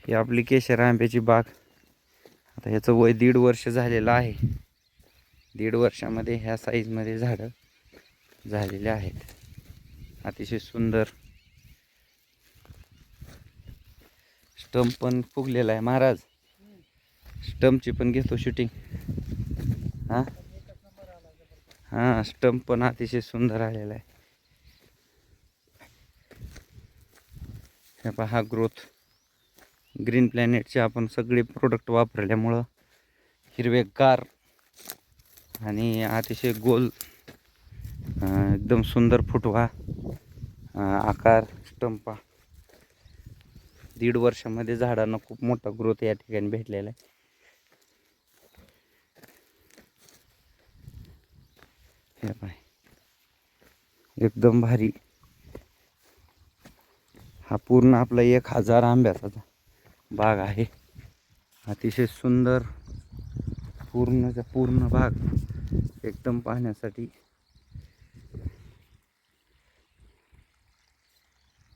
ही आपली केशर आंब्याची बाग. आता ह्याचं वय 1.5 वर्ष झालेलं आहे. 1.5 वर्षामध्ये ह्या साईजमध्ये झाडं झालेले आहेत. अतिशय सुंदर स्टंप पण फुगलेला आहे महाराज. स्टंपची पण घेतो शूटिंग. हां हां, स्टंप पण अतिशय सुंदर आलेला आहे. हे पहा ग्रोथ. ग्रीन प्लॅनेटचे आपण सगळे प्रोडक्ट वापरल्यामुळं हिरवेगार आणि अतिशय गोल एकदम सुंदर फुटवा आकार स्टंपा. 1.5 वर्षामध्ये झाडांना खूप मोठा ग्रोथ या ठिकाणी भेटलेला आहे. हे पाय एकदम भारी. हा पूर्ण आपला 1000 आंब्याचा बाग आहे. अतिशय सुंदर पूर्णचा पूर्ण बाग एकदम पाहण्यासाठी